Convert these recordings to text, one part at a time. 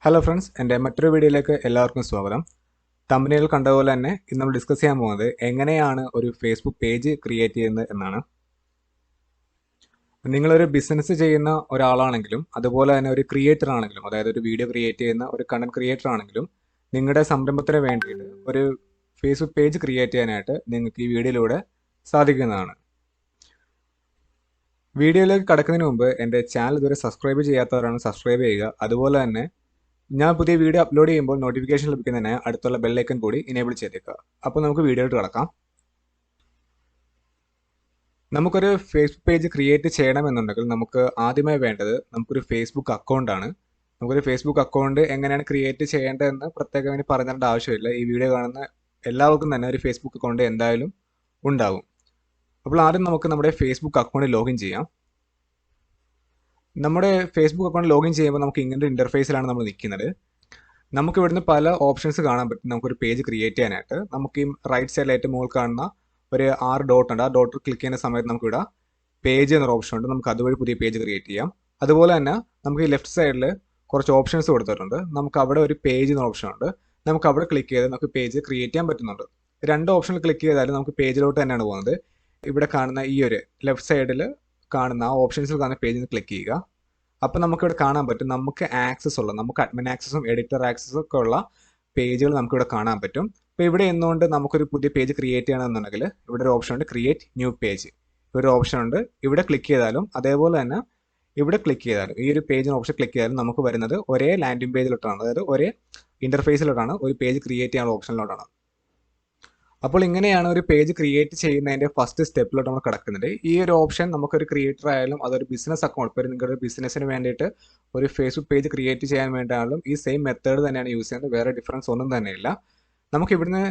Hello friends, എൻ്റെ മറ്റൊരു വീഡിയോയിലേക്ക് എല്ലാവർക്കും സ്വാഗതം. തമ്പനിയിൽ കണ്ടതുപോലെ തന്നെ ഇന്ന് നമ്മൾ ഡിസ്കസ് ചെയ്യാൻ പോകുന്നത് എങ്ങനെയാണ് ഒരു ഫേസ്ബുക്ക് പേജ് ക്രിയേറ്റ് ചെയ്യുന്നത് എന്നാണ്. നിങ്ങളൊരു ബിസിനസ് ചെയ്യുന്ന ഒരാളാണെങ്കിലും അതുപോലെ തന്നെ ഒരു ക്രിയേറ്റർ ആണെങ്കിലും, അതായത് ഒരു വീഡിയോ ക്രിയേറ്റ് ചെയ്യുന്ന ഒരു കണ്ടന്റ് ക്രിയേറ്റർ ആണെങ്കിലും, നിങ്ങളുടെ സംരംഭത്തിന് വേണ്ടിയിട്ട് ഒരു ഫേസ്ബുക്ക് പേജ് ക്രിയേറ്റ് ചെയ്യാനായിട്ട് നിങ്ങൾക്ക് ഈ വീഡിയോയിലൂടെ സാധിക്കുന്നതാണ്. വീഡിയോയിലേക്ക് കടക്കുന്നതിന് മുമ്പ് എൻ്റെ ചാനൽ ഇതുവരെ സബ്സ്ക്രൈബ് ചെയ്യാത്തവരാണ് സബ്സ്ക്രൈബ് ചെയ്യുക. അതുപോലെ തന്നെ ഞാൻ പുതിയ വീഡിയോ അപ്ലോഡ് ചെയ്യുമ്പോൾ നോട്ടിഫിക്കേഷൻ ലഭിക്കുന്നതിന് അടുത്തുള്ള ബെല്ലൈക്കൺ കൂടി ഇനേബിൾ ചെയ്തേക്കുക. അപ്പോൾ നമുക്ക് വീഡിയോയിലോട്ട് കിടക്കാം. നമുക്കൊരു ഫേസ്ബുക്ക് പേജ് ക്രിയേറ്റ് ചെയ്യണമെന്നുണ്ടെങ്കിൽ നമുക്ക് ആദ്യമായി വേണ്ടത് നമുക്കൊരു ഫേസ്ബുക്ക് അക്കൗണ്ടാണ്. നമുക്കൊരു ഫേസ്ബുക്ക് അക്കൗണ്ട് എങ്ങനെയാണ് ക്രിയേറ്റ് ചെയ്യേണ്ടതെന്ന് പ്രത്യേകം ഇനി പറഞ്ഞേണ്ട ആവശ്യമില്ല. ഈ വീഡിയോ കാണുന്ന എല്ലാവർക്കും തന്നെ ഒരു ഫേസ്ബുക്ക് അക്കൗണ്ട് എന്തായാലും ഉണ്ടാകും. അപ്പോൾ ആദ്യം നമുക്ക് നമ്മുടെ ഫേസ്ബുക്ക് അക്കൗണ്ട് ലോഗിൻ ചെയ്യാം. നമ്മുടെ ഫേസ്ബുക്ക് അക്കൗണ്ട് ലോഗിൻ ചെയ്യുമ്പോൾ നമുക്ക് ഇങ്ങനൊരു ഇൻ്റർഫേസിലാണ് നമ്മൾ നിൽക്കുന്നത്. നമുക്ക് ഇവിടുന്ന് പല ഓപ്ഷൻസ് കാണാൻ പറ്റും. നമുക്കൊരു പേജ് ക്രിയേറ്റ് ചെയ്യാനായിട്ട് നമുക്ക് ഈ റൈറ്റ് സൈഡിലായിട്ട് മുകളിൽ കാണുന്ന ഒരു 6 ഡോട്ട് ഉണ്ട്. ആ ഡോട്ട് ക്ലിക്ക് ചെയ്യുന്ന സമയത്ത് നമുക്കിവിടെ പേജ് എന്നൊരു ഓപ്ഷൻ ഉണ്ട്. നമുക്ക് അതുവഴി പുതിയ പേജ് ക്രിയേറ്റ് ചെയ്യാം. അതുപോലെ തന്നെ നമുക്ക് ഈ ലെഫ്റ്റ് സൈഡിൽ കുറച്ച് ഓപ്ഷൻസ് കൊടുത്തിട്ടുണ്ട്. നമുക്ക് അവിടെ ഒരു പേജ് എന്ന ഓപ്ഷൻ ഉണ്ട്. നമുക്ക് അവിടെ ക്ലിക്ക് ചെയ്ത് നമുക്ക് പേജ് ക്രിയേറ്റ് ചെയ്യാൻ പറ്റുന്നുണ്ട്. രണ്ട് ഓപ്ഷനിൽ ക്ലിക്ക് ചെയ്താലും നമുക്ക് പേജിലോട്ട് തന്നെയാണ് പോകുന്നത്. ഇവിടെ കാണുന്ന ഈ ഒരു ലെഫ്റ്റ് സൈഡിൽ കാണുന്ന ആ ഓപ്ഷൻസിൽ കാണുന്ന പേജിൽ ക്ലിക്ക് ചെയ്യുക. അപ്പോൾ നമുക്കിവിടെ കാണാൻ പറ്റും നമുക്ക് ആക്സസ് ഉള്ള, നമുക്ക് അഡ്മിൻ ആക്സസും എഡിറ്റർ ആക്സസും ഒക്കെ ഉള്ള പേജുകൾ നമുക്കിവിടെ കാണാൻ പറ്റും. അപ്പോൾ ഇവിടെ എന്നുകൊണ്ട് നമുക്കൊരു പുതിയ പേജ് ക്രിയേറ്റ് ചെയ്യണമെന്നുണ്ടെങ്കിൽ ഇവിടെ ഒരു ഓപ്ഷൻ ഉണ്ട്, ക്രിയേറ്റ് ന്യൂ പേജ്. ഒരു ഓപ്ഷൻ ഉണ്ട്. ഇവിടെ ക്ലിക്ക് ചെയ്താലും അതേപോലെ തന്നെ ഇവിടെ ക്ലിക്ക് ചെയ്താലും ഈ ഒരു പേജിന് ഓപ്ഷൻ ക്ലിക്ക് ചെയ്താലും നമുക്ക് വരുന്നത് ഒരേ ലാൻഡിംഗ് പേജിലോട്ടാണ്, അതായത് ഒരേ ഇൻ്റർഫേസിലോട്ടാണ്, ഒരു പേജ് ക്രിയേറ്റ് ചെയ്യാനുള്ള ഓപ്ഷനിലോട്ടാണ്. അപ്പോൾ ഇങ്ങനെയാണ് ഒരു പേജ് ക്രിയേറ്റ് ചെയ്യുന്നതിൻ്റെ ഫസ്റ്റ് സ്റ്റെപ്പിലോട്ട് നമ്മൾ കിടക്കുന്നത്. ഈ ഒരു ഓപ്ഷൻ നമുക്കൊരു ക്രിയേറ്റർ ആയാലും അതൊരു ബിസിനസ് അക്കൗണ്ട്, ഇപ്പോൾ നിങ്ങളുടെ ബിസിനസ്സിന് വേണ്ടിയിട്ട് ഒരു ഫേസ്ബുക്ക് പേജ് ക്രിയേറ്റ് ചെയ്യാൻ വേണ്ടിയാലും ഈ സെയിം മെത്തേഡ് തന്നെയാണ് യൂസ് ചെയ്യുന്നത്. വേറെ ഡിഫറൻസ് ഒന്നും തന്നെയില്ല. നമുക്ക് ഇവിടുന്ന്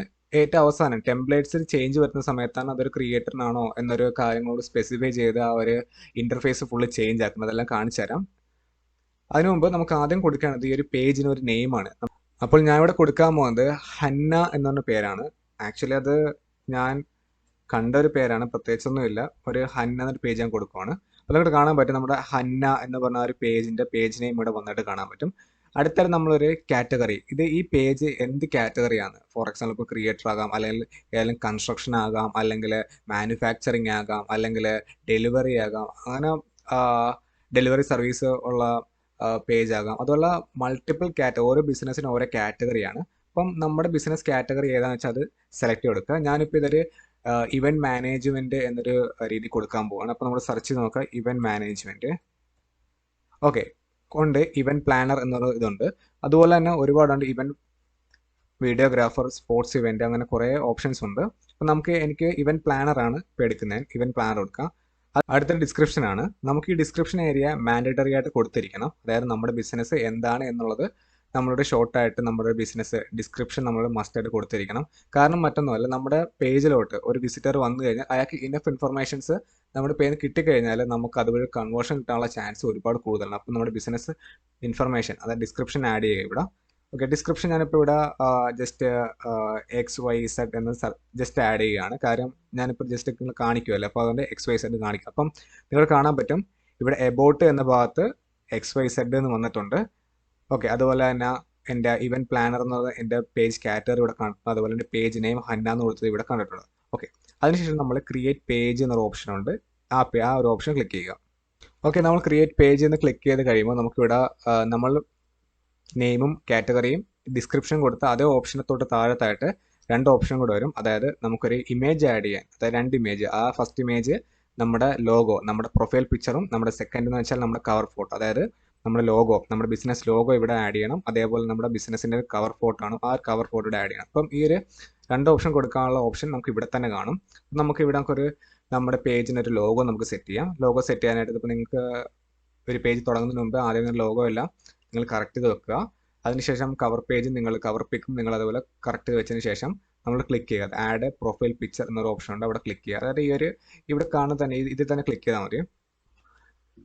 ഏറ്റവും അവസാനം ടെംപ്ലേറ്റ്സിൽ ചേഞ്ച് വരുന്ന സമയത്താണ് അതൊരു ക്രിയേറ്ററിനാണോ എന്നൊരു കാര്യങ്ങളോട് സ്പെസിഫൈ ചെയ്ത് ആ ഒരു ഇൻ്റർഫേസ് ഫുള്ള് ചേഞ്ച് ആക്കുന്നത്. അതെല്ലാം കാണിച്ചു തരാം. അതിനു മുമ്പ് നമുക്ക് ആദ്യം കൊടുക്കേണ്ടത് ഈ ഒരു പേജിന് ഒരു നെയിമാണ്. അപ്പോൾ ഞാൻ ഇവിടെ കൊടുക്കാൻ പോകുന്നത് ഹന്ന എന്ന് പറഞ്ഞ പേരാണ്. ആക്ച്വലി അത് ഞാൻ കണ്ട ഒരു പേരാണ്, പ്രത്യേകിച്ചൊന്നുമില്ല. ഒരു ഹന്ന എന്നൊരു പേജ് ഞാൻ കൊടുക്കുവാണ്. അപ്പോൾ നിങ്ങൾക്ക് കാണാൻ പറ്റും നമ്മുടെ ഹന്ന എന്ന് പറഞ്ഞ ഒരു പേജിൻ്റെ പേജ് നെയിം ഇവിടെ വന്നിട്ട് കാണാൻ പറ്റും. അടുത്ത നമ്മളൊരു കാറ്റഗറി, ഇത് ഈ പേജ് എന്ത് കാറ്റഗറിയാണ്. ഫോർ എക്സാമ്പിൾ ഇപ്പോൾ ക്രിയേറ്റർ ആകാം, അല്ലെങ്കിൽ ഏതെങ്കിലും കൺസ്ട്രക്ഷൻ ആകാം, അല്ലെങ്കിൽ മാനുഫാക്ചറിങ് ആകാം, അല്ലെങ്കിൽ ഡെലിവറി ആകാം. അങ്ങനെ ഡെലിവറി സർവീസ് ഉള്ള പേജ് ആകാം. അതുള്ള മൾട്ടിപ്പിൾ ഓരോ ബിസിനസ്സിനും ഓരോ കാറ്റഗറിയാണ്. അപ്പം നമ്മുടെ ബിസിനസ് കാറ്റഗറി ഏതാണെന്ന് വെച്ചാൽ അത് സെലക്ട് കൊടുക്കുക. ഞാനിപ്പോൾ ഇതൊരു ഇവൻറ്റ് മാനേജ്മെൻറ്റ് എന്നൊരു രീതി കൊടുക്കാൻ പോവുകയാണ്. അപ്പോൾ നമ്മൾ സെർച്ച് ചെയ്ത് നോക്കുക ഇവൻറ്റ് മാനേജ്മെൻറ്റ്. ഓക്കെ, ഉണ്ട്. ഇവൻറ്റ് പ്ലാനർ എന്നൊരു ഇതുണ്ട്. അതുപോലെ തന്നെ ഒരുപാടുണ്ട്. ഇവൻറ്റ് വീഡിയോഗ്രാഫർ, സ്പോർട്സ് ഇവൻറ്റ്, അങ്ങനെ കുറേ ഓപ്ഷൻസ് ഉണ്ട്. അപ്പം എനിക്ക് ഇവൻറ്റ് പ്ലാനറാണ് ഇപ്പോൾ എടുക്കുന്നത്. ഇവൻറ്റ് പ്ലാനർ കൊടുക്കാം. അടുത്ത ഡിസ്ക്രിപ്ഷനാണ്. നമുക്ക് ഈ ഡിസ്ക്രിപ്ഷൻ ഏരിയ മാൻഡേറ്ററി ആയിട്ട് കൊടുത്തിരിക്കണം. അതായത് നമ്മുടെ ബിസിനസ് എന്താണ് എന്നുള്ളത് നമ്മളുടെ ഷോർട്ടായിട്ട് നമ്മുടെ ബിസിനസ് ഡിസ്ക്രിപ്ഷൻ നമ്മൾ മസ്റ്റായിട്ട് കൊടുത്തിരിക്കണം. കാരണം മറ്റൊന്നുമല്ല, നമ്മുടെ പേജിലോട്ട് ഒരു വിസിറ്റർ വന്നു കഴിഞ്ഞാൽ അയാൾക്ക് ഇനഫ് ഇൻഫർമേഷൻസ് നമ്മുടെ പേജിൽ കിട്ടിക്കഴിഞ്ഞാൽ നമുക്ക് അതുവഴി കൺവേർഷൻ കിട്ടാനുള്ള ചാൻസ് ഒരുപാട് കൂടുതലാണ്. അപ്പം നമ്മുടെ ബിസിനസ് ഇൻഫർമേഷൻ, അതായത് ഡിസ്ക്രിപ്ഷൻ ആഡ് ചെയ്യുക ഇവിടെ. ഓക്കെ, ഡിസ്ക്രിപ്ഷൻ ഞാനിപ്പോൾ ഇവിടെ ജസ്റ്റ് XYZ എന്ന് ജസ്റ്റ് ആഡ് ചെയ്യുകയാണ്. കാര്യം ഞാനിപ്പോൾ ജസ്റ്റ് കാണിക്കുമല്ലോ, അപ്പോൾ അതുകൊണ്ട് XYZ കാണിക്കും. അപ്പം നിങ്ങൾ കാണാൻ പറ്റും ഇവിടെ എബൌട്ട് എന്ന ഭാഗത്ത് XYZ എന്ന് വന്നിട്ടുണ്ട്. ഓക്കെ, അതുപോലെ തന്നെ എൻ്റെ ഇവൻറ്റ് പ്ലാനർ എന്നത് എൻ്റെ പേജ് കാറ്റഗറി ഇവിടെ കണ്ടിട്ടുണ്ട്. അതുപോലെ എൻ്റെ പേജ് നെയിം ഹന്ന എന്ന് കൊടുത്തത് ഇവിടെ കണ്ടിട്ടുണ്ട്. ഓക്കെ, അതിനുശേഷം നമ്മൾ ക്രിയേറ്റ് പേജ് എന്നൊരു ഓപ്ഷൻ ഉണ്ട്. ആ ഒരു ഓപ്ഷൻ ക്ലിക്ക് ചെയ്യുക. ഓക്കെ, നമ്മൾ ക്രിയേറ്റ് പേജ് എന്ന് ക്ലിക്ക് ചെയ്ത് കഴിയുമ്പോൾ നമുക്കിവിടെ നമ്മൾ നെയിമും കാറ്റഗറിയും ഡിസ്ക്രിപ്ഷൻ കൊടുത്ത അതേ ഓപ്ഷനെ തൊട്ട് താഴത്തായിട്ട് രണ്ട് ഓപ്ഷൻ കൂടെ വരും. അതായത് നമുക്കൊരു ഇമേജ് ആഡ് ചെയ്യാൻ, അതായത് രണ്ട് ഇമേജ്. ആ ഫസ്റ്റ് ഇമേജ് നമ്മുടെ ലോഗോ, നമ്മുടെ പ്രൊഫൈൽ പിക്ചറും, നമ്മുടെ സെക്കൻഡ് എന്ന് വെച്ചാൽ നമ്മുടെ കവർ ഫോട്ടോ, അതായത് നമ്മുടെ ലോഗോ, നമ്മുടെ ബിസിനസ് ലോഗോ ഇവിടെ ആഡ് ചെയ്യണം. അതേപോലെ നമ്മുടെ ബിസിനസ്സിൻ്റെ കവർ ഫോട്ടോ ആണ്, ആ കവർ ഫോട്ടോ ഇവിടെ ആഡ് ചെയ്യണം. അപ്പം ഈ ഒരു രണ്ട് ഓപ്ഷൻ കൊടുക്കാനുള്ള ഓപ്ഷൻ നമുക്ക് ഇവിടെ തന്നെ കാണും. നമുക്ക് ഇവിടെ നമുക്കൊരു നമ്മുടെ പേജിനൊരു ലോഗോ നമുക്ക് സെറ്റ് ചെയ്യാം. ലോഗോ സെറ്റ് ചെയ്യാനായിട്ട് ഇപ്പോൾ നിങ്ങൾക്ക് ഒരു പേജ് തുടങ്ങുന്നതിന് മുമ്പ് ആദ്യം ലോഗോ എല്ലാം നിങ്ങൾ കറക്റ്റ് ചെയ്ത് വെക്കുക. അതിനുശേഷം കവർ പേജ് കവർ പിക്കും നിങ്ങൾ അതുപോലെ കറക്റ്റ് ചെയ്ത് വെച്ചതിന് ശേഷം നമ്മൾ ക്ലിക്ക് ചെയ്യുക. ആഡ് പ്രൊഫൈൽ പിക്ചർ എന്നൊരു ഓപ്ഷൻ ഉണ്ട്, അവിടെ ക്ലിക്ക് ചെയ്യുക. അതായത് ഇവിടെ കാണുന്ന തന്നെ ഇതിൽ തന്നെ ക്ലിക്ക് ചെയ്താൽ മതി.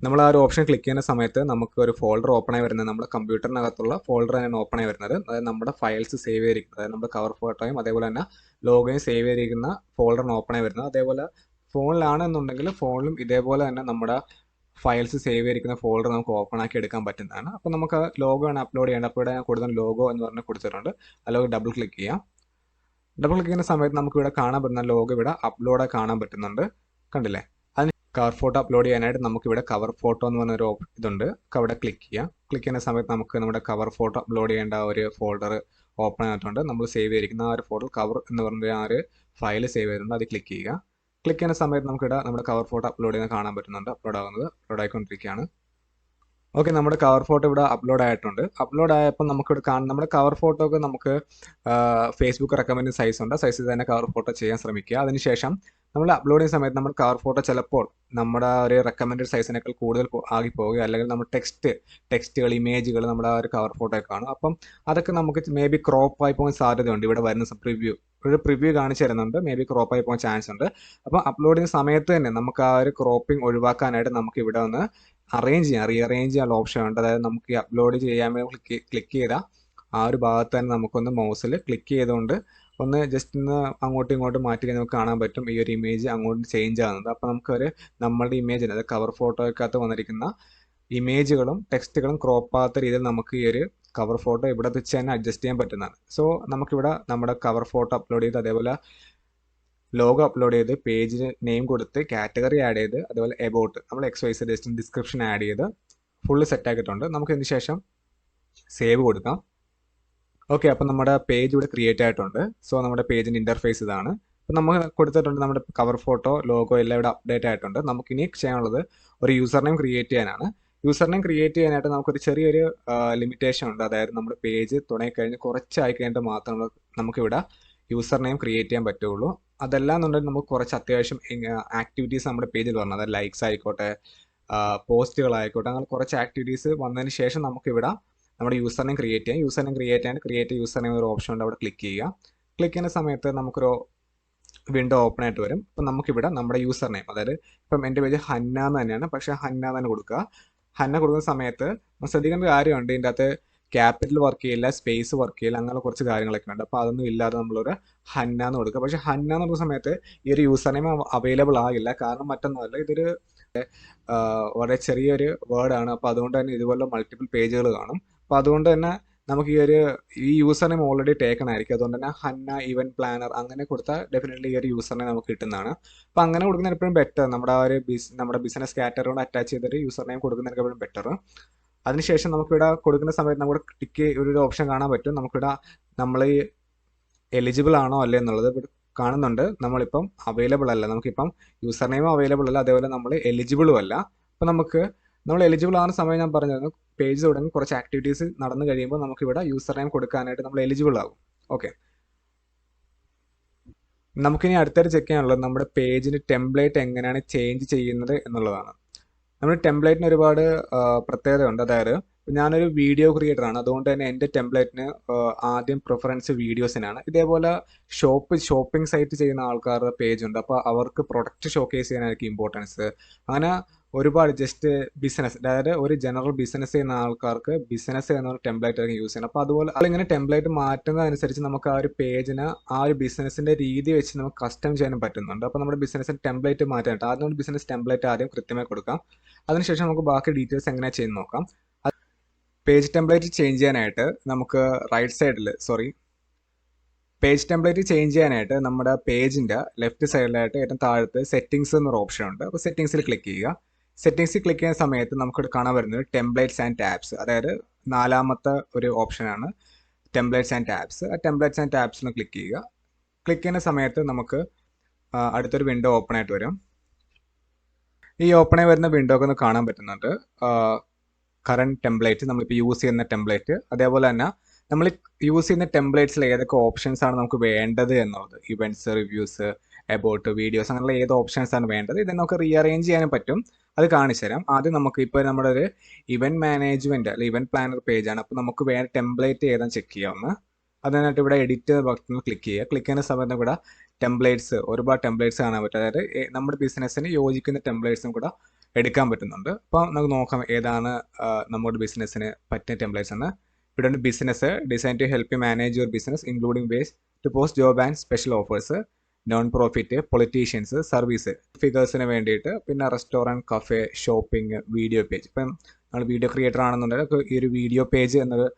നമ്മൾ ആ ഒരു ഓപ്ഷൻ ക്ലിക്ക് ചെയ്യുന്ന സമയത്ത് നമുക്ക് ഒരു ഫോൾഡർ ഓപ്പൺ ആയി വരുന്നത്, നമ്മുടെ കമ്പ്യൂട്ടറിനകത്തുള്ള ഫോൾഡർ തന്നെയാണ് ഓപ്പൺ ആയി വരുന്നത്. അതായത് നമ്മുടെ ഫയൽസ് സേവ് ചെയ്തിരിക്കുന്നത്, അതായത് നമ്മുടെ കവർ ഫോട്ടോയും അതേപോലെ തന്നെ ലോഗോയും സേവ് ചെയ്തിരിക്കുന്ന ഫോൾഡറിന് ഓപ്പൺ ആയി വരുന്നത്. അതേപോലെ ഫോണിലാണെന്നുണ്ടെങ്കിൽ ഫോണിലും ഇതേപോലെ തന്നെ നമ്മുടെ ഫയൽസ് സേവ് ചെയ്തിരിക്കുന്ന ഫോൾഡർ നമുക്ക് ഓപ്പൺ ആക്കി എടുക്കാൻ പറ്റുന്നതാണ്. അപ്പോൾ നമുക്ക് ലോഗോ ആണ് അപ്ലോഡ് ചെയ്യേണ്ടത്. അപ്പോൾ ഇവിടെ ഞാൻ കൊടുത്ത ലോഗോ എന്ന് പറഞ്ഞ് കൊടുത്തിട്ടുണ്ട്. ആ ലോഗോ ഡബിൾ ക്ലിക്ക് ചെയ്യാം. ഡബിൾ ക്ലിക്ക് ചെയ്യുന്ന സമയത്ത് നമുക്ക് ഇവിടെ കാണാൻ പറ്റുന്ന ലോഗോ ഇവിടെ അപ്ലോഡ് കാണാൻ പറ്റുന്നുണ്ട്. കണ്ടില്ലേ? അതിന് കവർ ഫോട്ടോ അപ്ലോഡ് ചെയ്യാനായിട്ട് നമുക്കിവിടെ കവർ ഫോട്ടോ എന്ന് പറഞ്ഞൊരു ഇതുണ്ട്. അവിടെ ക്ലിക്ക് ചെയ്യാം. ക്ലിക്ക് ചെയ്യുന്ന സമയത്ത് നമുക്ക് നമ്മുടെ കവർ ഫോട്ടോ അപ്ലോഡ് ചെയ്യേണ്ട ഒരു ഫോൾഡർ ഓപ്പൺ ആയിട്ടുണ്ട്. നമ്മൾ സേവ് ചെയ്തിരിക്കുന്ന ആ ഒരു ഫോൾഡർ കവർ എന്ന് പറഞ്ഞ ആ ഒരു ഫയൽ സേവ് ചെയ്തിട്ടുണ്ട്. അത് ക്ലിക്ക് ചെയ്യുക. ക്ലിക്ക് ചെയ്യുന്ന സമയത്ത് നമുക്കിവിടെ നമ്മുടെ കവർ ഫോട്ടോ അപ്ലോഡ് ചെയ്യുന്നത് കാണാൻ പറ്റുന്നുണ്ട്. അപ്ലോഡ് ആയിക്കൊണ്ടിരിക്കുകയാണ്. ഓക്കെ, നമ്മുടെ കവർ ഫോട്ടോ ഇവിടെ അപ്ലോഡ് ആയിട്ടുണ്ട്. അപ്ലോഡ് ആയപ്പോൾ നമുക്കിവിടെ നമ്മുടെ കവർ ഫോട്ടോക്ക് നമുക്ക് ഫേസ്ബുക്ക് റെക്കമെൻഡ് സൈസ് ഉണ്ട്. സൈസിൽ തന്നെ കവർ ഫോട്ടോ ചെയ്യാൻ ശ്രമിക്കുക. അതിനുശേഷം നമ്മൾ അപ്ലോഡ് ചെയ്യുന്ന സമയത്ത് നമ്മുടെ കവർ ഫോട്ടോ ചിലപ്പോൾ നമ്മുടെ ഒരു റെക്കമെൻഡ് സൈസിനേക്കാൾ കൂടുതൽ ആകി പോവുകയോ അല്ലെങ്കിൽ നമ്മൾ ടെക്സ്റ്റുകൾ ഇമേജുകൾ നമ്മുടെ ആ ഒരു കവർ ഫോട്ടോ കാണും. അപ്പം അതൊക്കെ നമുക്ക് മേ ബി ക്രോപ്പ് ആയി പോകാൻ സാധ്യതയുണ്ട്. ഇവിടെ വരുന്ന പ്രിവ്യൂ കാണിച്ചു തരുന്നുണ്ട്. മേ ബി ക്രോപ്പ് ആയി പോകാൻ ചാൻസ് ഉണ്ട്. അപ്പം അപ്ലോഡ് ചെയ്യുന്ന സമയത്ത് തന്നെ നമുക്ക് ആ ഒരു ക്രോപ്പിംഗ് ഒഴിവാക്കാനായിട്ട് നമുക്ക് ഇവിടെ ഒന്ന് റീഅറേഞ്ച് ചെയ്യാനുള്ള ഓപ്ഷൻ ഉണ്ട്. അതായത് നമുക്ക് അപ്ലോഡ് ചെയ്യാൻ വേണ്ടി ക്ലിക്ക് ചെയ്താൽ ആ ഒരു ഭാഗത്ത് തന്നെ നമുക്കൊന്ന് മൗസിൽ ക്ലിക്ക് ചെയ്തുകൊണ്ട് ഒന്ന് ജസ്റ്റ് ഒന്ന് അങ്ങോട്ടും ഇങ്ങോട്ടും മാറ്റി നമുക്ക് കാണാൻ പറ്റും ഈ ഒരു ഇമേജ് അങ്ങോട്ട് ചേഞ്ച് ആകുന്നത്. അപ്പോൾ നമുക്കൊരു നമ്മളുടെ ഇമേജിന് അതായത് കവർ ഫോട്ടോയ്ക്കകത്ത് വന്നിരിക്കുന്ന ഇമേജുകളും ടെക്സ്റ്റുകളും ക്രോപ്പ് ആകാത്ത രീതിയിൽ നമുക്ക് ഈ ഒരു കവർ ഫോട്ടോ ഇവിടെ വെച്ച് തന്നെ അഡ്ജസ്റ്റ് ചെയ്യാൻ പറ്റുന്നതാണ്. സോ നമുക്കിവിടെ നമ്മുടെ കവർ ഫോട്ടോ അപ്ലോഡ് ചെയ്ത് അതേപോലെ ലോഗോ അപ്ലോഡ് ചെയ്ത് പേജിന് നെയിം കൊടുത്ത് കാറ്റഗറി ആഡ് ചെയ്ത് അതുപോലെ എബൌട്ട് നമ്മൾ XYZ ഡിസ്ക്രിപ്ഷൻ ആഡ് ചെയ്ത് ഫുള്ള് സെറ്റ് ആക്കിയിട്ടുണ്ട്. നമുക്ക് ഇതിന് ശേഷം സേവ് കൊടുക്കാം. ഓക്കെ, അപ്പം നമ്മുടെ പേജ് ഇവിടെ ക്രിയേറ്റ് ആയിട്ടുണ്ട്. സോ നമ്മുടെ പേജിൻ്റെ ഇൻ്റർഫേസ് ഇതാണ്. അപ്പം നമ്മൾ കൊടുത്തിട്ടുണ്ട് നമ്മുടെ കവർ ഫോട്ടോ ലോഗോ എല്ലാം ഇവിടെ അപ്ഡേറ്റ് ആയിട്ടുണ്ട്. നമുക്കിനി ചെയ്യാനുള്ളത് ഒരു യൂസർ നെയിം ക്രിയേറ്റ് ചെയ്യാനാണ്. യൂസർ നെയിം ക്രിയേറ്റ് ചെയ്യാനായിട്ട് നമുക്കൊരു ചെറിയൊരു ലിമിറ്റേഷൻ ഉണ്ട്. അതായത് നമ്മുടെ പേജ് തുടങ്ങിക്കഴിഞ്ഞ് കുറച്ചായി കഴിഞ്ഞിട്ട് മാത്രം നമുക്കിവിടെ യൂസർ നെയിം ക്രിയേറ്റ് ചെയ്യാൻ പറ്റുള്ളൂ. അതല്ലാന്നുണ്ടെങ്കിൽ നമുക്ക് കുറച്ച് അത്യാവശ്യം ആക്ടിവിറ്റീസ് നമ്മുടെ പേജിൽ വരണം. അതായത് ലൈക്സ് ആയിക്കോട്ടെ, പോസ്റ്റുകളായിക്കോട്ടെ, അങ്ങനെ കുറച്ച് ആക്ടിവിറ്റീസ് വന്നതിന് ശേഷം നമുക്കിവിടെ നമ്മുടെ യൂസർ നെയിം ക്രിയേറ്റ് ചെയ്യാം. User name create user name ഒരു ഓപ്ഷൻ ഉണ്ട്. അവിടെ ക്ലിക്ക് ചെയ്യുക. ക്ലിക്ക് ചെയ്യുന്ന സമയത്ത് നമുക്കൊരു വിൻഡോ ഓപ്പൺ ആയിട്ട് വരും. അപ്പം നമുക്കിവിടെ നമ്മുടെ യൂസർ നെയിം, അതായത് ഇപ്പം എൻ്റെ പേജ് ഹന്ന എന്ന് തന്നെയാണ്, പക്ഷേ ഹന്ന തന്നെ കൊടുക്കുക. ഹന്ന കൊടുക്കുന്ന സമയത്ത് ശ്രദ്ധിക്കേണ്ട കാര്യമുണ്ട്. ഇതിൻ്റെ അകത്ത് ക്യാപിറ്റൽ വർക്ക് ചെയ്യില്ല, സ്പേസ് വർക്ക് ചെയ്യില്ല, അങ്ങനെ കുറച്ച് കാര്യങ്ങളൊക്കെ ഉണ്ട്. അപ്പോൾ അതൊന്നും ഇല്ലാതെ നമ്മളൊരു ഹന്ന എന്ന് കൊടുക്കുക. പക്ഷേ ഹന്ന എന്ന് പറയുന്ന സമയത്ത് ഈ ഒരു യൂസർ നെയിം അവൈലബിൾ ആകില്ല. കാരണം മറ്റൊന്നുമല്ല, ഇതൊരു വളരെ ചെറിയൊരു വേർഡാണ്. അപ്പോൾ അതുകൊണ്ട് തന്നെ ഇതുപോലെ മൾട്ടിപ്പിൾ പേജുകൾ കാണും. അപ്പോൾ അതുകൊണ്ട് തന്നെ നമുക്ക് ഈ യൂസർ നെയിം ഓൾറെഡി ടേക്കൺ ആയിരിക്കും. അതുകൊണ്ട് തന്നെ ഹന്ന ഇവന്റ് പ്ലാനർ അങ്ങനെ കൊടുത്താൽ ഡെഫിനറ്റ്ലി ഈ ഒരു യൂസർ നെയിം നമുക്ക് കിട്ടുന്നതാണ്. അപ്പോൾ അങ്ങനെ കൊടുക്കുന്നതിന് എപ്പോഴും ബെറ്റർ. നമ്മുടെ ബിസിനസ് കാറ്റഗറിയോട് അറ്റാച്ച് ചെയ്തിട്ട് യൂസർ നെയിം കൊടുക്കുന്നതിന് എപ്പോഴും ബെറ്റർ. അതിനുശേഷം നമുക്കിവിടെ കൊടുക്കുന്ന സമയത്ത് നമ്മുടെ ടിക്ക് ഒരു ഓപ്ഷൻ കാണാൻ പറ്റും. നമുക്കിവിടെ നമ്മൾ എലിജിബിൾ ആണോ അല്ലേ എന്നുള്ളത് ഇവിടെ കാണുന്നുണ്ട്. നമ്മളിപ്പം അവൈലബിൾ അല്ല, നമുക്കിപ്പം യൂസർ നെയിം അവൈലബിൾ അല്ല, അതേപോലെ നമ്മൾ എലിജിബിളും അല്ല. അപ്പം നമ്മൾ എലിജിബിൾ ആകുന്ന സമയം ഞാൻ പറഞ്ഞിരുന്നു, പേജ് തുടങ്ങി കുറച്ച് ആക്ടിവിറ്റീസ് നടന്നു കഴിയുമ്പോൾ നമുക്കിവിടെ യൂസർ നെയിം കൊടുക്കാനായിട്ട് നമ്മൾ എലിജിബിൾ ആകും. ഓക്കെ, നമുക്കിനി അടുത്തായിട്ട് ചെക്ക് ചെയ്യാനുള്ളത് നമ്മുടെ പേജിന് ടെംപ്ലേറ്റ് എങ്ങനെയാണ് ചേഞ്ച് ചെയ്യുന്നത് എന്നുള്ളതാണ്. നമ്മുടെ ടെംപ്ലേറ്റിന് ഒരുപാട് പ്രത്യേകതയുണ്ട്. അതായത് ഞാനൊരു വീഡിയോ ക്രിയേറ്ററാണ്, അതുകൊണ്ട് തന്നെ എൻ്റെ ടെംപ്ലേറ്റിന് ആദ്യം പ്രിഫറൻസ് വീഡിയോസിനാണ്. ഇതേപോലെ ഷോപ്പിംഗ് സൈറ്റ് ചെയ്യുന്ന ആൾക്കാരുടെ പേജ് ഉണ്ട്. അപ്പോൾ അവർക്ക് പ്രൊഡക്റ്റ് ഷോക്കേസ് ചെയ്യാനായിരിക്കും ഇമ്പോർട്ടൻസ്. അങ്ങനെ ഒരുപാട് ജസ്റ്റ് ബിസിനസ്, അതായത് ഒരു ജനറൽ ബിസിനസ് ചെയ്യുന്ന ആൾക്കാർക്ക് ബിസിനസ് എന്ന ടെംപ്ലേറ്റ് ആയിരിക്കും യൂസ് ചെയ്യുന്നത്. അപ്പോൾ അതുപോലെ അതിങ്ങനെ ടെംപ്ലേറ്റ് മാറ്റുന്നതനുസരിച്ച് നമുക്ക് ആ ഒരു പേജിന് ആ ഒരു ബിസിനസിൻ്റെ രീതി വെച്ച് നമുക്ക് കസ്റ്റം ചെയ്യാനും പറ്റുന്നുണ്ട്. അപ്പോൾ നമ്മുടെ ബിസിനസ്സിന് ടെംപ്ലേറ്റ് മാറ്റാനായിട്ട് ആദ്യം ബിസിനസ് ടെംപ്ലേറ്റ് ആദ്യം കൃത്യമായി കൊടുക്കാം. അതിനുശേഷം നമുക്ക് ബാക്കി ഡീറ്റെയിൽസ് എങ്ങനെ ചെയ്യുന്ന നോക്കാം. പേജ് ടെംപ്ലേറ്റ് ചേഞ്ച് ചെയ്യാനായിട്ട് നമുക്ക് പേജ് ടെംപ്ലേറ്റ് ചേഞ്ച് ചെയ്യാനായിട്ട് നമ്മുടെ പേജിൻ്റെ ലെഫ്റ്റ് സൈഡിലായിട്ട് ഏറ്റവും താഴത്ത് സെറ്റിംഗ്സ് എന്നൊരു ഓപ്ഷൻ ഉണ്ട്. അപ്പോൾ സെറ്റിംഗ്സിൽ ക്ലിക്ക് ചെയ്യുക. സെറ്റിംഗ്സിൽ ക്ലിക്ക് ചെയ്യുന്ന സമയത്ത് നമുക്ക് കാണാൻ വരുന്നത് ടെംപ്ലേറ്റ്സ് ആൻഡ് ടാബ്സ്, അതായത് നാലാമത്തെ ഒരു ഓപ്ഷനാണ് ടെംപ്ലേറ്റ്സ് ആൻഡ് ടാബ്സ്. ആ ടെംപ്ലേറ്റ്സ് ആൻഡ് ടാബ്സിന് ക്ലിക്ക് ചെയ്യുക. ക്ലിക്ക് ചെയ്യുന്ന സമയത്ത് നമുക്ക് അടുത്തൊരു വിൻഡോ ഓപ്പൺ ആയിട്ട് വരും. ഈ ഓപ്പൺ ആയി വരുന്ന വിൻഡോ ഒക്കെ ഒന്ന് കാണാൻ പറ്റുന്നുണ്ട്. കറണ്ട് ടെംപ്ലേറ്റ്, നമ്മളിപ്പോൾ യൂസ് ചെയ്യുന്ന ടെംപ്ലേറ്റ്, അതേപോലെ തന്നെ നമ്മൾ യൂസ് ചെയ്യുന്ന ടെംപ്ലേറ്റ്സിൽ ഏതൊക്കെ ഓപ്ഷൻസ് ആണ് നമുക്ക് വേണ്ടത് എന്നുള്ളത്, ഇവൻറ്റ്സ്, റിവ്യൂസ്, എബൌട്ട്, വീഡിയോസ്, അങ്ങനെയുള്ള ഏത് ഓപ്ഷൻസ് ആണ് വേണ്ടത്, ഇത് നമുക്ക് റീഅറേഞ്ച് ചെയ്യാനും പറ്റും. അത് കാണിച്ചു തരാം. ആദ്യം നമുക്ക് ഇപ്പോൾ നമ്മുടെ ഒരു ഇവൻറ്റ് മാനേജ്മെൻറ്റ് അല്ലെങ്കിൽ ഇവൻറ്റ് പ്ലാനർ പേജാണ്. അപ്പോൾ നമുക്ക് വേറെ ടെംപ്ലേറ്റ് ഏതാണെന്ന് ചെക്ക് ചെയ്യാവുന്ന. അതിനായിട്ട് ഇവിടെ എഡിറ്റ് ബട്ടണിൽ ക്ലിക്ക് ചെയ്യുക. ക്ലിക്ക് ചെയ്യുന്ന സമയത്ത് ഇവിടെ ടെംപ്ലേറ്റ്സ്, ഒരുപാട് ടെംപ്ലേറ്റ്സ് കാണാൻ പറ്റും. അതായത് നമ്മുടെ ബിസിനസ്സിന് യോജിക്കുന്ന ടെംപ്ലേറ്റ്സും കൂടെ എടുക്കാൻ പറ്റുന്നുണ്ട്. അപ്പോൾ നമുക്ക് നോക്കാം ഏതാണ് നമ്മുടെ ബിസിനസ്സിന് പറ്റിയ ടെംപ്ലേറ്റ്സ് എന്ന്. ഇവിടെ business design to help you manage your business including ways to post job and special offers, non profit, politicians, service, ഫിഗേഴ്സിന് വേണ്ടിയിട്ട്, പിന്നെ restaurant, cafe, shopping, video page. ഇപ്പം നമ്മൾ വീഡിയോ ക്രിയേറ്റർ ആണെന്നുണ്ടെങ്കിൽ ഈ ഒരു വീഡിയോ പേജ് എന്നൊരു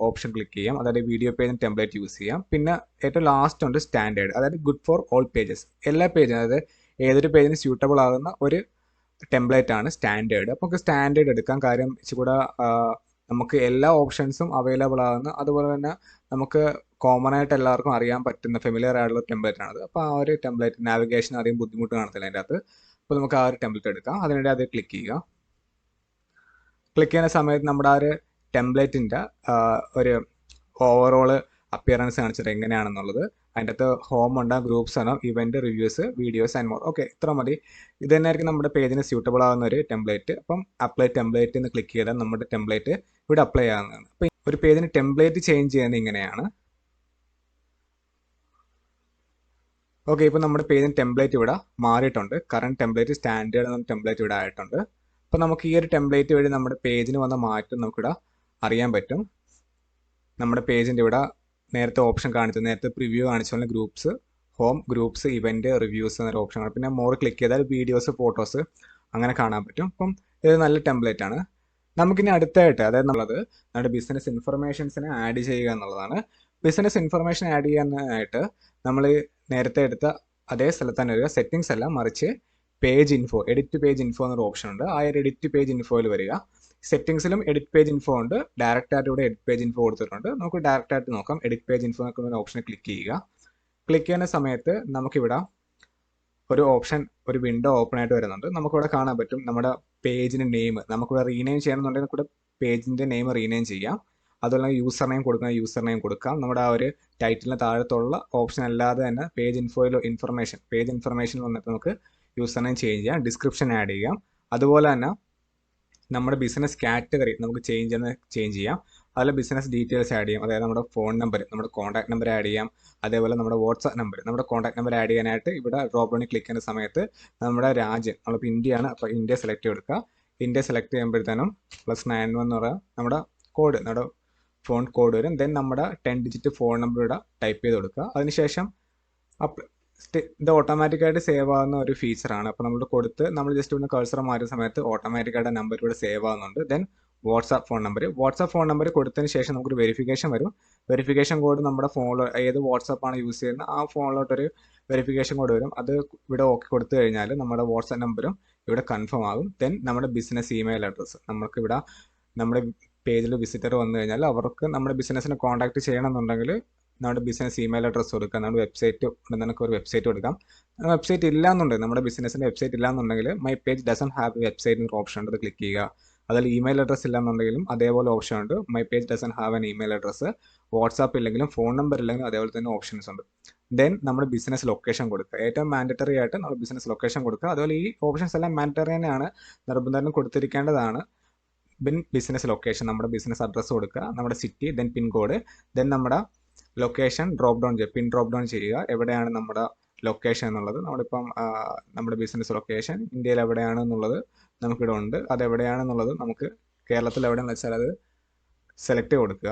ഓപ്ഷൻ ക്ലിക്ക് ചെയ്യാം. അതായത് വീഡിയോ പേജിന് ടെംപ്ലേറ്റ് യൂസ് ചെയ്യാം. പിന്നെ ഏറ്റവും ലാസ്റ്റ് ഉണ്ട് സ്റ്റാൻഡേർഡ്, അതായത് ഗുഡ് ഫോർ ഓൾ പേജസ്. എല്ലാ പേജിനും, അതായത് ഏതൊരു പേജിന് സ്യൂട്ടബിൾ ആകുന്ന ഒരു ടെംപ്ലേറ്റ് ആണ് സ്റ്റാൻഡേർഡ്. അപ്പോൾ നമുക്ക് സ്റ്റാൻഡേർഡ് എടുക്കാം. കാര്യം ഇച്ചിരി നമുക്ക് എല്ലാ ഓപ്ഷൻസും അവൈലബിൾ ആകുന്ന, അതുപോലെ തന്നെ നമുക്ക് കോമൺ ആയിട്ട് എല്ലാവർക്കും അറിയാൻ പറ്റുന്ന ഫെമിലിയർ ആയിട്ടുള്ള ടെംപ്ലേറ്റ് ആണത്. അപ്പോൾ ആ ഒരു ടെംപ്ലേറ്റ് നാവിഗേഷൻ അധികം ബുദ്ധിമുട്ട് കാണത്തില്ല അതിൻ്റെ അകത്ത്. അപ്പോൾ നമുക്ക് ആ ഒരു ടെംപ്ലേറ്റ് എടുക്കാം. അതിനിടെ അത് ക്ലിക്ക് ചെയ്യുക. ക്ലിക്ക് ചെയ്യുന്ന സമയത്ത് നമ്മുടെ ആ ഒരു ടെംപ്ലേറ്റിൻ്റെ ഒരു ഓവറോൾ അപ്പിയറൻസ് കാണിച്ചത് എങ്ങനെയാണെന്നുള്ളത്. അതിൻ്റെ അകത്ത് ഹോം ഉണ്ടാകും, ഗ്രൂപ്പ്സ് ആണ്, event, reviews, videos and more. Okay, ഇത്ര മതി. ഇത് തന്നെയായിരിക്കും നമ്മുടെ പേജിന് സ്യൂട്ടബിൾ ആകുന്ന ഒരു ടെംപ്ലേറ്റ്. അപ്പം അപ്ലൈ ടെംപ്ലേറ്റ് എന്ന് ക്ലിക്ക് ചെയ്താൽ നമ്മുടെ ടെംപ്ലേറ്റ് ഇവിടെ അപ്ലൈ ആകുന്നതാണ്. അപ്പം ഒരു പേജിന് ടെംപ്ലേറ്റ് ചേഞ്ച് ചെയ്യുന്നത് ഇങ്ങനെയാണ്. ഓക്കെ, ഇപ്പോൾ നമ്മുടെ പേജിന് ടെംപ്ലേറ്റ് ഇവിടെ മാറിയിട്ടുണ്ട്. കറണ്ട് ടെംപ്ലേറ്റ് സ്റ്റാൻഡേർഡ് എന്ന ടെംപ്ലേറ്റ് ഇവിടെ ആയിട്ടുണ്ട്. അപ്പോൾ നമുക്ക് ഈ ഒരു ടെംപ്ലേറ്റ് വഴി നമ്മുടെ പേജിന് വന്ന മാറ്റം നമുക്കിവിടെ അറിയാൻ പറ്റും. നമ്മുടെ പേജിൻ്റെ ഇവിടെ നേരത്തെ ഓപ്ഷൻ കാണിച്ചു, നേരത്തെ പ്രിവ്യൂ കാണിച്ചുള്ള groups, home, groups, event, reviews എന്നൊരു ഓപ്ഷൻ കാണും. പിന്നെ മോർ ക്ലിക്ക് ചെയ്താൽ വീഡിയോസ്, ഫോട്ടോസ് അങ്ങനെ കാണാൻ പറ്റും. അപ്പം ഇത് നല്ല ടെംപ്ലേറ്റ് ആണ്. നമുക്കിനി അടുത്തായിട്ട്, അതായത് നമ്മുടെ ബിസിനസ് ഇൻഫർമേഷൻസിനെ ആഡ് ചെയ്യുക എന്നുള്ളതാണ്. ബിസിനസ് ഇൻഫർമേഷൻ ആഡ് ചെയ്യാനായിട്ട് നമ്മൾ നേരത്തെ എടുത്ത അതേ സ്ഥലത്ത് തന്നെ വരിക. സെറ്റിങ്സ് അല്ല, മറിച്ച് page info, edit page info എന്നൊരു ഓപ്ഷൻ ഉണ്ട്. ആ ഒരു എഡിറ്റ് പേജ് ഇൻഫോയിൽ വരിക. സെറ്റിംഗ്സിലും എഡിറ്റ് പേജ് ഇൻഫോ ഉണ്ട്. ഡയറക്റ്റ് ആയിട്ട് ഇവിടെ എഡിറ്റ് പേജ് ഇൻഫോ കൊടുത്തിട്ടുണ്ട്. നമുക്ക് ഡയറക്റ്റ് ആയിട്ട് നോക്കാം. എഡിറ്റ് പേജ് ഇൻഫോ എന്നൊക്കെ ഓപ്ഷൻ ക്ലിക്ക് ചെയ്യുക. ക്ലിക്ക് ചെയ്യുന്ന സമയത്ത് നമുക്കിവിടെ ഒരു ഓപ്ഷൻ, ഒരു വിൻഡോ ഓപ്പൺ ആയിട്ട് വരുന്നുണ്ട്. നമുക്കിവിടെ കാണാൻ പറ്റും നമ്മുടെ പേജിന് നെയിം. നമുക്കിവിടെ റീനെയിം ചെയ്യണമെന്നുണ്ടെങ്കിൽ കൂടെ പേജിൻ്റെ നെയിം റീനെയിം ചെയ്യാം. അതുപോലെ യൂസർ നെയിം കൊടുക്കുന്ന യൂസർ നെയിം കൊടുക്കാം. നമ്മുടെ ആ ഒരു ടൈറ്റിലിന് താഴത്തുള്ള ഓപ്ഷൻ അല്ലാതെ തന്നെ പേജ് ഇൻഫോയിലോ പേജ് ഇൻഫർമേഷനിൽ വന്നിട്ട് നമുക്ക് യൂസർ നെയിം ചേഞ്ച് ചെയ്യാം. ഡിസ്ക്രിപ്ഷൻ ആഡ് ചെയ്യാം. അതുപോലെ തന്നെ നമ്മുടെ ബിസിനസ് കാറ്റഗറി നമുക്ക് ചേഞ്ച് ചെയ്യാം. അതിൽ ബിസിനസ് ഡീറ്റെയിൽസ് ആഡ് ചെയ്യാം. അതായത് നമ്മുടെ ഫോൺ നമ്പർ, നമ്മുടെ കോൺടാക്ട് നമ്പർ ആഡ് ചെയ്യാം. അതേപോലെ നമ്മുടെ വാട്സാപ്പ് നമ്പർ, നമ്മുടെ കോൺടാക്ട് നമ്പർ ആഡ് ചെയ്യാനായിട്ട് ഇവിടെ ഡ്രോപ്പ് ഡൗണിൽ ക്ലിക്ക് ചെയ്യുന്ന സമയത്ത് നമ്മുടെ രാജ്യം, നമ്മളിപ്പോൾ ഇന്ത്യയാണ്, അപ്പോൾ ഇന്ത്യ സെലക്ട് കൊടുക്കുക. ഇന്ത്യ സെലക്ട് ചെയ്യുമ്പോഴത്തേനും +91 എന്ന് പറയുക നമ്മുടെ കോഡ്, നമ്മുടെ ഫോൺ കോഡ് വരും. ദെൻ നമ്മുടെ 10 ഡിജിറ്റ് ഫോൺ നമ്പർ ഇവിടെ ടൈപ്പ് ചെയ്ത് കൊടുക്കുക. അതിനുശേഷം ഇത് ഓട്ടോമാറ്റിക്കായിട്ട് സേവ് ആകുന്ന ഒരു ഫീച്ചറാണ്. അപ്പോൾ നമ്മൾ കൊടുത്ത് നമ്മൾ ജസ്റ്റ് ഒന്ന് കഴ്സർ മാറ്റുന്ന സമയത്ത് ഓട്ടോമാറ്റിക്കായിട്ട് നമ്പർ ഇവിടെ സേവ് ആകുന്നുണ്ട്. ദെൻ വാട്സാപ്പ് ഫോൺ നമ്പർ കൊടുത്തതിന് ശേഷം നമുക്കൊരു വെരിഫിക്കേഷൻ വരും. വെരിഫിക്കേഷൻ കോഡ് നമ്മുടെ ഫോണിൽ ഏത് വാട്സാപ്പാണ് യൂസ് ചെയ്യുന്നത് ആ ഫോണിലോട്ടൊരു വെരിഫിക്കേഷൻ കോഡ് വരും. അത് ഇവിടെ ഓക്കെ കൊടുത്തു കഴിഞ്ഞാൽ നമ്മുടെ വാട്സാപ്പ് നമ്പറും ഇവിടെ കൺഫേം ആകും. ദെൻ നമ്മുടെ ബിസിനസ് ഇമെയിൽ അഡ്രസ്സ്, നമുക്ക് ഇവിടെ നമ്മുടെ പേജിൽ വിസിറ്റർ വന്നു കഴിഞ്ഞാൽ അവർക്ക് നമ്മുടെ ബിസിനസ്സിനെ കോൺടാക്ട് ചെയ്യണമെന്നുണ്ടെങ്കിൽ നമ്മുടെ ബിസിനസ് ഇമെയിൽ അഡ്രസ്സ് കൊടുക്കുക. നമ്മുടെ വെബ്സൈറ്റ് ഉണ്ടെങ്കിൽ ഒരു വെബ്സൈറ്റ് കൊടുക്കാം. വെബ്സൈറ്റ് ഇല്ലാന്നുണ്ടെങ്കിൽ, നമ്മുടെ ബിസിനസ്സിൻ്റെ വെബ്സൈറ്റ് ഇല്ലാന്നുണ്ടെങ്കിൽ my page doesn't have website എന്നൊരു ഓപ്ഷൻ ഉണ്ട്, അത് ക്ലിക്ക് ചെയ്യുക. അതിൽ ഇമെയിൽ അഡ്രസ്സ് ഇല്ലാന്നുണ്ടെങ്കിലും അതേപോലെ ഓപ്ഷൻ ഉണ്ട്. My page doesn't have an email address. WhatsApp ഇല്ലെങ്കിലും ഫോൺ നമ്പർ ഇല്ലെങ്കിലും അതേപോലെ തന്നെ ഓപ്ഷൻസ് ഉണ്ട്. ദെൻ നമ്മുടെ ബിസിനസ് ലൊക്കേഷൻ കൊടുക്കുക. ഏറ്റവും മാൻഡറ്ററി ആയിട്ട് നമ്മുടെ ബിസിനസ് ലൊക്കേഷൻ കൊടുക്കുക. അതുപോലെ ഈ ഓപ്ഷൻസ് എല്ലാം മാൻഡറ്ററി തന്നെയാണ്, നിർബന്ധം കൊടുത്തിരിക്കേണ്ടതാണ്. ബിസിനസ് ലൊക്കേഷൻ, നമ്മുടെ ബിസിനസ് അഡ്രസ്സ് കൊടുക്കുക, നമ്മുടെ സിറ്റി, ദെൻ പിൻകോഡ്, ദെൻ നമ്മുടെ ലൊക്കേഷൻ ഡ്രോപ്പ് ഡൗൺ ചെയ്യുക, പിൻ ഡ്രോപ്പ് ഡൗൺ ചെയ്യുക. എവിടെയാണ് നമ്മുടെ ലൊക്കേഷൻ എന്നുള്ളത്, നമ്മളിപ്പം നമ്മുടെ ബിസിനസ് ലൊക്കേഷൻ ഇന്ത്യയിൽ എവിടെയാണ് എന്നുള്ളത് നമുക്കിവിടെ ഉണ്ട്. അതെവിടെയാണെന്നുള്ളത് നമുക്ക് കേരളത്തിൽ എവിടെയാണെന്ന് വെച്ചാൽ അത് സെലക്ട് കൊടുക്കുക.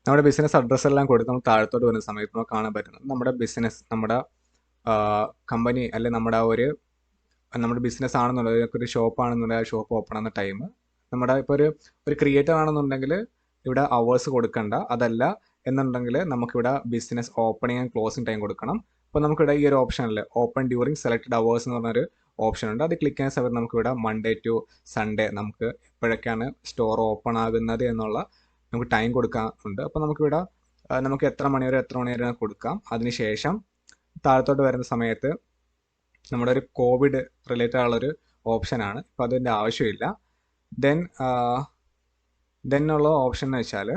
നമ്മുടെ ബിസിനസ് അഡ്രസ്സ് എല്ലാം കൊടുത്ത് നമ്മൾ താഴത്തോട്ട് വരുന്ന സമയത്ത് നമുക്ക് കാണാൻ പറ്റുന്നത് നമ്മുടെ ബിസിനസ്, നമ്മുടെ കമ്പനി അല്ലെങ്കിൽ നമ്മുടെ ബിസിനസ് ആണെന്നുള്ളത് ഒരു ഷോപ്പ് ആണെന്നുണ്ടെങ്കിൽ ആ ഷോപ്പ് ഓപ്പൺ ആകുന്ന ടൈം, നമ്മുടെ ഇപ്പോൾ ഒരു ക്രിയേറ്റർ ആണെന്നുണ്ടെങ്കിൽ ഇവിടെ അവേഴ്സ് കൊടുക്കണ്ട. അതല്ല എന്നുണ്ടെങ്കിൽ നമുക്കിവിടെ business opening and closing time കൊടുക്കണം. അപ്പോൾ നമുക്കിവിടെ ഈ ഒരു ഓപ്ഷനിൽ ഓപ്പൺ ഡ്യൂറിങ് സെലക്ടഡ് അവേഴ്സ് എന്ന് പറഞ്ഞൊരു ഓപ്ഷൻ ഉണ്ട്. അത് ക്ലിക്ക് ചെയ്യുന്ന സമയത്ത് നമുക്കിവിടെ മൺഡേ ടു സൺഡേ നമുക്ക് എപ്പോഴൊക്കെയാണ് സ്റ്റോർ ഓപ്പൺ ആകുന്നത് എന്നുള്ള നമുക്ക് ടൈം കൊടുക്കാറുണ്ട്. അപ്പോൾ നമുക്കിവിടെ നമുക്ക് എത്ര മണി വരെ കൊടുക്കാം. അതിനുശേഷം താഴത്തോട്ട് വരുന്ന സമയത്ത് നമ്മുടെ ഒരു കോവിഡ് റിലേറ്റഡ് ആയുള്ളൊരു ഓപ്ഷനാണ്, ഇപ്പോൾ അതിൻ്റെ ആവശ്യമില്ല. ദെൻ ഉള്ള ഓപ്ഷൻ എന്ന് വെച്ചാൽ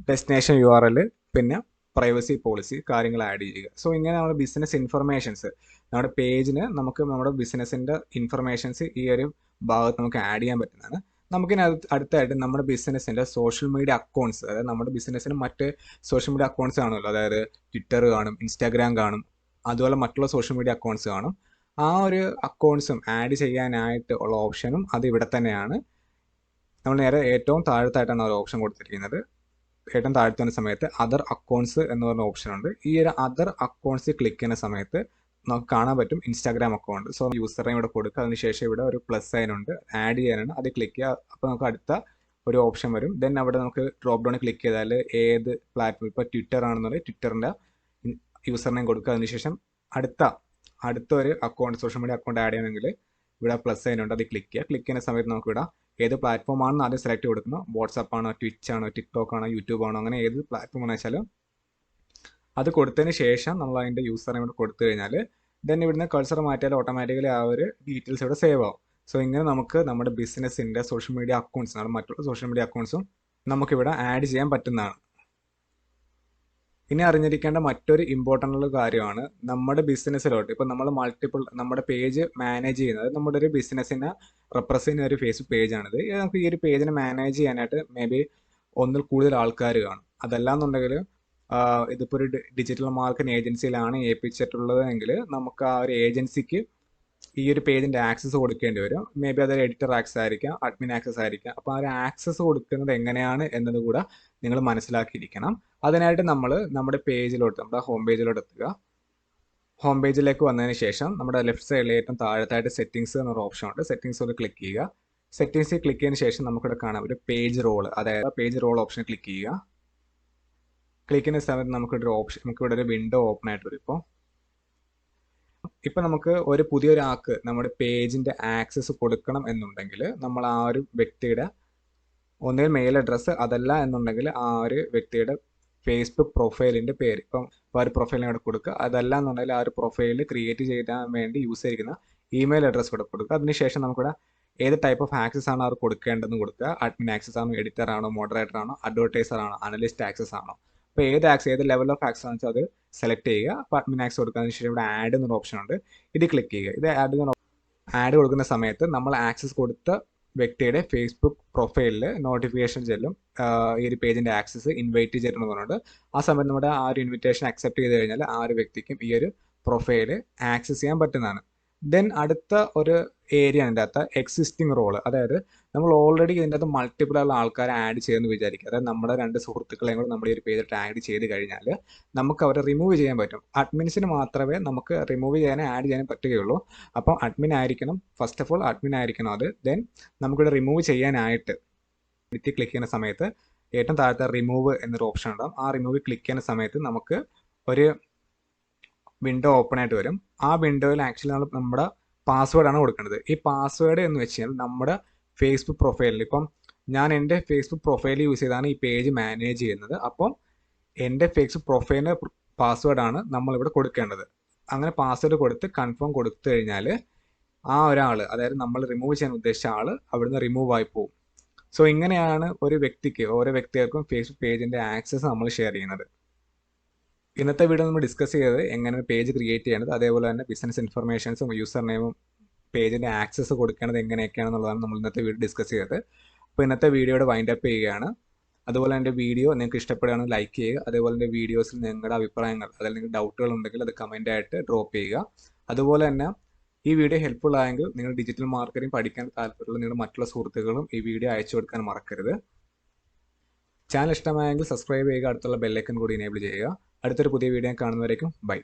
ഡെസ്റ്റിനേഷൻ URL, പിന്നെ പ്രൈവസി പോളിസി കാര്യങ്ങൾ ആഡ് ചെയ്യുക. സോ ഇങ്ങനെ നമ്മുടെ ബിസിനസ് ഇൻഫർമേഷൻസ്, നമ്മുടെ പേജിന് നമുക്ക് നമ്മുടെ ബിസിനസ്സിൻ്റെ ഇൻഫർമേഷൻസ് ഈ ഒരു ഭാഗത്ത് നമുക്ക് ആഡ് ചെയ്യാൻ പറ്റുന്നതാണ്. നമുക്കിനി അടുത്തായിട്ട് നമ്മുടെ ബിസിനസ്സിൻ്റെ സോഷ്യൽ മീഡിയ അക്കൗണ്ട്സ്, അതായത് നമ്മുടെ ബിസിനസ്സിന് മറ്റ് സോഷ്യൽ മീഡിയ അക്കൗണ്ട്സ് കാണുമല്ലോ, അതായത് ട്വിറ്റർ കാണും, ഇൻസ്റ്റാഗ്രാം കാണും, അതുപോലെ മറ്റുള്ള സോഷ്യൽ മീഡിയ അക്കൗണ്ട്സ് കാണും. ആ ഒരു അക്കൗണ്ട്സും ആഡ് ചെയ്യാനായിട്ട് ഉള്ള ഓപ്ഷനും അത് ഇവിടെ തന്നെയാണ്. നമ്മൾ നേരെ ഏറ്റവും താഴത്തായിട്ടാണ് ഒരു ഓപ്ഷൻ കൊടുത്തിരിക്കുന്നത്. ഏറ്റവും താഴത്തെ വന്ന സമയത്ത് അതർ അക്കൗണ്ട്സ് എന്ന് പറഞ്ഞ ഓപ്ഷൻ ഉണ്ട്. ഈ ഒരു അതർ അക്കൗണ്ട്സ് ക്ലിക്ക് ചെയ്യുന്ന സമയത്ത് നമുക്ക് കാണാൻ പറ്റും Instagram account. So user name ഇവിടെ കൊടുക്കുക. അതിനുശേഷം ഇവിടെ ഒരു പ്ലസ് സൈൻ ഉണ്ട്, ആഡ് ചെയ്യാനാണ്. അത് ക്ലിക്ക് ചെയ്യുക. അപ്പോൾ നമുക്ക് അടുത്ത ഒരു ഓപ്ഷൻ വരും. ദെൻ അവിടെ നമുക്ക് ഡ്രോപ്പ് ഡൗൺ ക്ലിക്ക് ചെയ്താൽ ഏത് പ്ലാറ്റ്ഫോം, ഇപ്പോൾ ട്വിറ്റർ ആണെന്നുണ്ടെങ്കിൽ ട്വിറ്ററിൻ്റെ യൂസർ നെയിം കൊടുക്കുക. അതിനുശേഷം അടുത്ത ഒരു account, social media account add ചെയ്യണമെങ്കിൽ ഇവിടെ പ്ലസ് സൈൻ ഉണ്ട്, അത് ക്ലിക്ക് ചെയ്യുക. ക്ലിക്ക് ചെയ്യുന്ന സമയത്ത് നമുക്ക് ഇവിടെ ഏത് പ്ലാറ്റ്ഫോം ആണെന്ന് ആദ്യം സെലക്ട് കൊടുക്കുന്നു. വാട്സാപ്പ് ആണോ, ട്വിച്ച് ആണോ, ടിക്ടോക്ക് ആണോ, യൂട്യൂബ് ആണോ, അങ്ങനെ ഏത് പ്ലാറ്റ്ഫോം ആണെന്ന് വെച്ചാൽ അത് കൊടുത്തതിന് ശേഷം നമ്മൾ അതിൻ്റെ യൂസർ നെയിം കൊടുത്തു കഴിഞ്ഞാൽ ദെൻ ഇവിടുന്ന് കൾച്ചർ മാറ്റിയാൽ ഓട്ടോമാറ്റിക്കലി ആ ഒരു ഡീറ്റെയിൽസ് ഇവിടെ സേവ് ആവും. സോ ഇങ്ങനെ നമുക്ക് നമ്മുടെ ബിസിനസ്സിൻ്റെ സോഷ്യൽ മീഡിയ അക്കൗണ്ട്സ്, മറ്റുള്ള സോഷ്യൽ മീഡിയ അക്കൗണ്ട്സും നമുക്കിവിടെ ആഡ് ചെയ്യാൻ പറ്റുന്നതാണ്. ഇനി അറിഞ്ഞിരിക്കേണ്ട മറ്റൊരു ഇമ്പോർട്ടൻ്റ് ഉള്ള കാര്യമാണ് നമ്മുടെ ബിസിനസ്സിലോട്ട് ഇപ്പോൾ നമ്മൾ നമ്മുടെ പേജ് മാനേജ് ചെയ്യുന്നത്, നമ്മുടെ ഒരു ബിസിനസ്സിനെ റെപ്രസെൻറ്റ് ചെയ്യുന്ന ഒരു ഫേസ്ബുക്ക് പേജാണിത്. നമുക്ക് ഈ ഒരു പേജിനെ മാനേജ് ചെയ്യാനായിട്ട് മേ ബി ഒന്നിൽ കൂടുതൽ ആൾക്കാർ കാണും. അതല്ലാന്നുണ്ടെങ്കിൽ ഇതിപ്പോൾ ഒരു ഡിജിറ്റൽ മാർക്കറ്റിംഗ് ഏജൻസിയിലാണ് ഏൽപ്പിച്ചിട്ടുള്ളത് എങ്കിൽ നമുക്ക് ആ ഒരു ഏജൻസിക്ക് ഈ ഒരു പേജിൻ്റെ ആക്സസ് കൊടുക്കേണ്ടി വരും. മേ ബി അതൊരു എഡിറ്റർ ആക്സസ് ആയിരിക്കാം, അഡ്മിൻ ആക്സസ് ആയിരിക്കാം. അപ്പോൾ ആ ഒരു ആക്സസ് കൊടുക്കുന്നത് എങ്ങനെയാണ് എന്നത് കൂടെ നിങ്ങൾ മനസ്സിലാക്കിയിരിക്കണം. അതിനായിട്ട് നമ്മൾ നമ്മുടെ പേജിലോട്ട്, നമ്മുടെ ഹോം പേജിലോട്ട് എത്തുക. ഹോം പേജിലേക്ക് വന്നതിന് ശേഷം നമ്മുടെ ലെഫ്റ്റ് സൈഡിൽ ഏറ്റവും താഴത്തായിട്ട് സെറ്റിംഗ്സ് എന്നൊരു ഓപ്ഷൻ ഉണ്ട്. സെറ്റിംഗ്സ് ക്ലിക്ക് ചെയ്യുക. സെറ്റിംഗ്സിൽ ക്ലിക്ക് ചെയ്തതിന് ശേഷം നമുക്കിവിടെ കാണാം ഒരു പേജ് റോൾ, അതായത് പേജ് റോൾ ഓപ്ഷൻ ക്ലിക്ക് ചെയ്യുക. ക്ലിക്ക് ചെയ്യുന്ന സമയത്ത് നമുക്കിവിടെ ഒരു വിൻഡോ ഓപ്പൺ ആയിട്ട് വരും. ഇപ്പം നമുക്ക് ഒരു പുതിയൊരാൾക്ക് നമ്മുടെ പേജിൻ്റെ ആക്സസ് കൊടുക്കണം എന്നുണ്ടെങ്കിൽ നമ്മൾ ആ ഒരു വ്യക്തിയുടെ ഒന്നുകിൽ മെയിൽ അഡ്രസ്സ്, അതല്ല എന്നുണ്ടെങ്കിൽ ആ ഒരു വ്യക്തിയുടെ ഫേസ്ബുക്ക് പ്രൊഫൈലിൻ്റെ പേര്, ഇപ്പം ആ ഒരു പ്രൊഫൈലിനെ ഇവിടെ കൊടുക്കുക. അതല്ല എന്നുണ്ടെങ്കിൽ ആ ഒരു പ്രൊഫൈൽ ക്രിയേറ്റ് ചെയ്യാൻ വേണ്ടി യൂസ് ചെയ്തിരിക്കുന്ന ഇമെയിൽ അഡ്രസ്സ് ഇവിടെ കൊടുക്കുക. അതിനുശേഷം നമുക്കിവിടെ ഏത് ടൈപ്പ് ഓഫ് ആക്സസ് ആണ് അവർ കൊടുക്കേണ്ടതെന്ന് കൊടുക്കുക. അഡ്മിൻ ആക്സസ് ആണോ, എഡിറ്റർ ആണോ, മോഡറേറ്റർ ആണോ, അഡ്വർടൈസർ ആണോ, അനലിസ്റ്റ് ആക്സസ് ആണോ. അപ്പോൾ ഏത് ലെവൽ ഓഫ് ആക്സസ് ആണെന്ന് വെച്ചാൽ അത് സെലക്ട് ചെയ്യുക. അപ്പോൾ അഡ്മിൻ ആക്സസ് കൊടുക്കുന്നതിന് ശേഷം ഇവിടെ ആഡ് എന്നൊരു ഓപ്ഷൻ ഉണ്ട്, ഇത് ക്ലിക്ക് ചെയ്യുക. ഇത് ആഡ് കൊടുക്കുന്ന സമയത്ത് നമ്മൾ ആക്സസ് കൊടുത്ത വ്യക്തിയുടെ ഫേസ്ബുക്ക് പ്രൊഫൈലിൽ നോട്ടിഫിക്കേഷൻ ചെല്ലും, ഈ ഒരു പേജിൻ്റെ ആക്സസ് ഇൻവൈറ്റ് ചെയ്തിട്ടുണ്ടെന്ന് പറഞ്ഞിട്ട്. ആ സമയത്ത് നമ്മുടെ ആ ഒരു ഇൻവിറ്റേഷൻ അക്സെപ്റ്റ് ചെയ്ത് കഴിഞ്ഞാൽ ആ ഒരു വ്യക്തിക്കും ഈ ഒരു പ്രൊഫൈല് ആക്സസ് ചെയ്യാൻ പറ്റുന്നതാണ്. ദെൻ അടുത്ത ഒരു ഏരിയ ഇതിൻ്റെ അകത്ത് എക്സിസ്റ്റിംഗ് റോള്, അതായത് നമ്മൾ ഓൾറെഡി ഇതിൻ്റെ അകത്ത് മൾട്ടിപ്പിൾ ഉള്ള ആൾക്കാരെ ആഡ് ചെയ്യുമെന്ന് വിചാരിക്കുക. അതായത് നമ്മുടെ 2 സുഹൃത്തുക്കളെയും കൂടെ നമ്മുടെ ഈ ഒരു പേജിൽ ആഡ് ചെയ്ത് കഴിഞ്ഞാൽ നമുക്ക് അവരെ റിമൂവ് ചെയ്യാൻ പറ്റും. അഡ്മിൻസിന് മാത്രമേ നമുക്ക് റിമൂവ് ചെയ്യാനും ആഡ് ചെയ്യാനും പറ്റുകയുള്ളൂ. അപ്പം അഡ്മിൻ ആയിരിക്കണം, ഫസ്റ്റ് ഓഫ് ഓൾ അഡ്മിൻ ആയിരിക്കണം അത്. ദെൻ നമുക്കിവിടെ റിമൂവ് ചെയ്യാനായിട്ട് ക്ലിക്ക് ചെയ്യുന്ന സമയത്ത് ഏറ്റവും താഴത്തെ റിമൂവ് എന്നൊരു ഓപ്ഷൻ ഉണ്ടാകും. ആ റിമൂവ് ക്ലിക്ക് ചെയ്യുന്ന സമയത്ത് നമുക്ക് ഒരു വിൻഡോ ഓപ്പൺ ആയിട്ട് വരും. ആ വിൻഡോയിൽ ആക്ച്വലി നമ്മൾ നമ്മുടെ പാസ്വേഡാണ് കൊടുക്കേണ്ടത്. ഈ പാസ്വേഡ് എന്ന് വെച്ച് കഴിഞ്ഞാൽ നമ്മുടെ ഫേസ്ബുക്ക് പ്രൊഫൈലിൽ, ഇപ്പം ഞാൻ എൻ്റെ ഫേസ്ബുക്ക് പ്രൊഫൈൽ യൂസ് ചെയ്താണ് ഈ പേജ് മാനേജ് ചെയ്യുന്നത്. അപ്പം എൻ്റെ ഫേസ്ബുക്ക് പ്രൊഫൈലിൻ്റെ പാസ്വേഡാണ് നമ്മളിവിടെ കൊടുക്കേണ്ടത്. അങ്ങനെ പാസ്വേഡ് കൊടുത്ത് കൺഫേം കൊടുത്തു കഴിഞ്ഞാൽ ആ ഒരാൾ, അതായത് നമ്മൾ റിമൂവ് ചെയ്യാൻ ഉദ്ദേശിച്ച ആൾ അവിടുന്ന് റിമൂവ് ആയി പോകും. സോ ഇങ്ങനെയാണ് ഓരോ വ്യക്തികൾക്കും ഫേസ്ബുക്ക് പേജിൻ്റെ ആക്സസ് നമ്മൾ ഷെയർ ചെയ്യുന്നത്. ഇന്നത്തെ വീഡിയോ നമ്മൾ ഡിസ്കസ് ചെയ്തത് എങ്ങനെ പേജ് ക്രിയേറ്റ് ചെയ്യേണ്ടത്, അതേപോലെ തന്നെ ബിസിനസ് ഇൻഫർമേഷൻസും യൂസർ നെയിമും പേജിൻ്റെ ആക്സസ് കൊടുക്കേണ്ടത് എങ്ങനെയൊക്കെയാണെന്നുള്ളതാണ് നമ്മൾ ഇന്നത്തെ വീഡിയോ ഡിസ്കസ് ചെയ്തത്. അപ്പോൾ ഇന്നത്തെ വീഡിയോയുടെ വൈൻഡ് അപ്പ് ചെയ്യുകയാണ്. അതുപോലെ എൻ്റെ വീഡിയോ നിങ്ങൾക്ക് ഇഷ്ടപ്പെടുകയാണെങ്കിൽ ലൈക്ക് ചെയ്യുക. അതേപോലെ എൻ്റെ വീഡിയോസിൽ നിങ്ങളുടെ അഭിപ്രായങ്ങൾ, അല്ലെങ്കിൽ നിങ്ങൾക്ക് ഡൗട്ടുകൾ ഉണ്ടെങ്കിൽ അത് കമൻ്റായിട്ട് ഡ്രോപ്പ് ചെയ്യുക. അതുപോലെ തന്നെ ഈ വീഡിയോ ഹെൽപ്ഫുൾ ആയെങ്കിൽ നിങ്ങൾ ഡിജിറ്റൽ മാർക്കറ്റിംഗ് പഠിക്കാൻ താല്പര്യമുള്ള നിങ്ങളുടെ മറ്റുള്ള സുഹൃത്തുക്കളും ഈ വീഡിയോ അയച്ചു കൊടുക്കാൻ മറക്കരുത്. ചാനൽ ഇഷ്ടമായെങ്കിൽ സബ്സ്ക്രൈബ് ചെയ്യുക, അടുത്തുള്ള ബെല്ലൈക്കൺ കൂടി എനേബിൾ ചെയ്യുക. അടുത്തൊരു പുതിയ വീഡിയോ കാണുന്നവരേക്കും ബൈ.